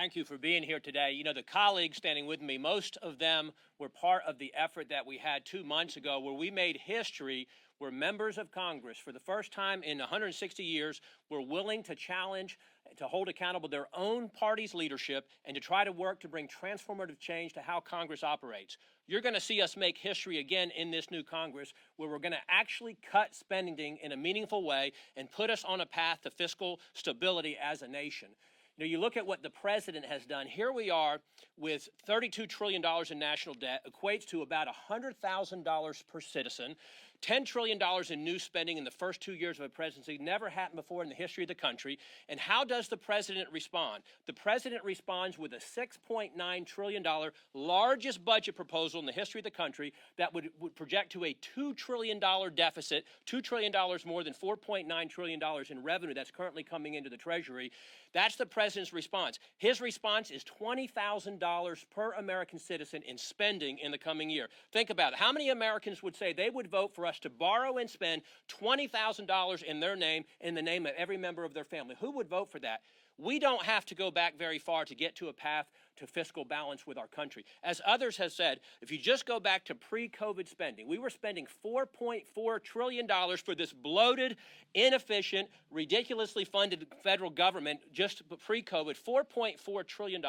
Thank you for being here today. You know, the colleagues standing with me, most of them were part of the effort that we had 2 months ago where we made history, where members of Congress, for the first time in 160 years, were willing to challenge, to hold accountable their own party's leadership and to try to work to bring transformative change to how Congress operates. You're going to see us make history again in this new Congress, where we're going to actually cut spending in a meaningful way and put us on a path to fiscal stability as a nation. You know, you look at what the president has done. Here we are with $32 trillion in national debt, equates to about $100,000 per citizen. $10 trillion in new spending in the first 2 years of a presidency. Never happened before in the history of the country. And how does the president respond? The president responds with a $6.9 trillion largest budget proposal in the history of the country that would project to a $2 trillion deficit, $2 trillion more than $4.9 trillion in revenue that's currently coming into the Treasury. That's the president's response. His response is $20,000 per American citizen in spending in the coming year. Think about it. How many Americans would say they would vote for us to borrow and spend $20,000 in their name, in the name of every member of their family? Who would vote for that? We don't have to go back very far to get to a path to fiscal balance with our country. As others have said, if you just go back to pre-COVID spending, we were spending $4.4 trillion for this bloated, inefficient, ridiculously funded federal government just pre-COVID, $4.4 trillion.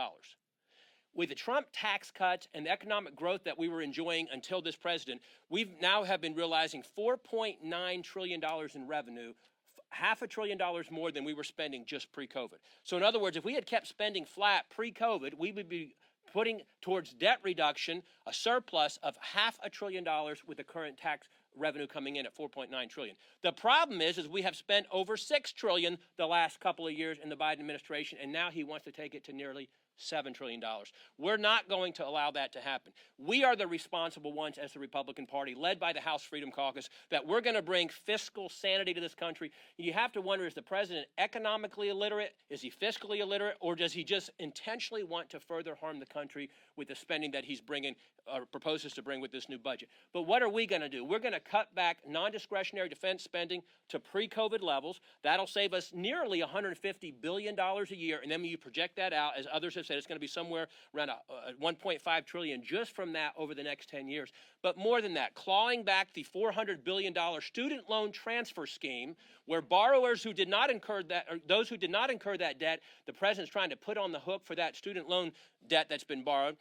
With the Trump tax cuts and the economic growth that we were enjoying until this president, we now have been realizing $4.9 trillion in revenue, $500 billion more than we were spending just pre-COVID. So in other words, if we had kept spending flat pre-COVID, we would be putting towards debt reduction a surplus of $500 billion with the current tax revenue coming in at $4.9 trillion. The problem is we have spent over $6 trillion the last couple of years in the Biden administration, and now he wants to take it to nearly $7 trillion. We're not going to allow that to happen. We are the responsible ones as the Republican Party, led by the House Freedom Caucus, that we're going to bring fiscal sanity to this country. You have to wonder, is the president economically illiterate? Is he fiscally illiterate? Or does he just intentionally want to further harm the country with the spending that he's bringing, or proposes to bring with this new budget? But what are we going to do? We're going to cut back non-discretionary defense spending to pre-COVID levels. That'll save us nearly $150 billion a year. And then when you project that out, as others have said, it's going to be somewhere around $1.5 trillion just from that over the next 10 years. But more than that, clawing back the $400 billion student loan transfer scheme, where borrowers who did not incur that, or those who did not incur that debt, the president's trying to put on the hook for that student loan debt that's been borrowed.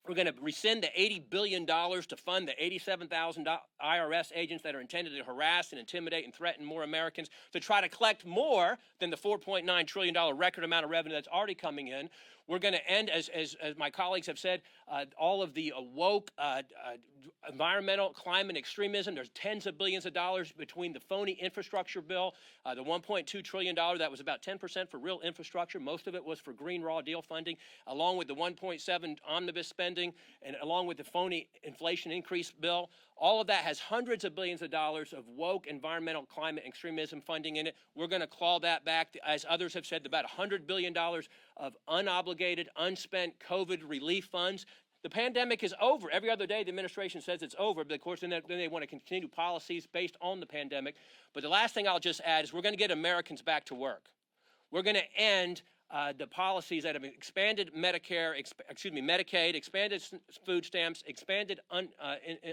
We're going to rescind the $80 billion to fund the 87,000 IRS agents that are intended to harass and intimidate and threaten more Americans to try to collect more than the $4.9 trillion record amount of revenue that's already coming in. We're going to end, as my colleagues have said, all of the woke environmental climate extremism. There's tens of billions of dollars between the phony infrastructure bill, the $1.2 trillion, that was about 10% for real infrastructure. Most of it was for green raw deal funding, along with the 1.7 omnibus spending, and along with the phony inflation increase bill. All of that has hundreds of billions of dollars of woke environmental climate extremism funding in it. We're going to claw that back, as others have said, about $100 billion of unobligated, unspent COVID relief funds. The pandemic is over. Every other day, the administration says it's over, but of course, then they want to continue policies based on the pandemic. But the last thing I'll just add is we're going to get Americans back to work. We're going to end the policies that have expanded Medicaid, expanded food stamps, expanded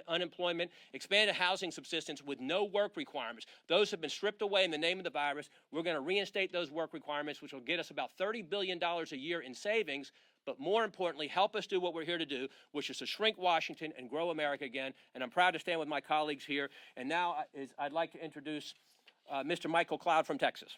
unemployment, expanded housing subsistence with no work requirements. Those have been stripped away in the name of the virus. We're going to reinstate those work requirements, which will get us about $30 billion a year in savings, but more importantly, help us do what we're here to do, which is to shrink Washington and grow America again. And I'm proud to stand with my colleagues here. And now I'd like to introduce Mr. Michael Cloud from Texas.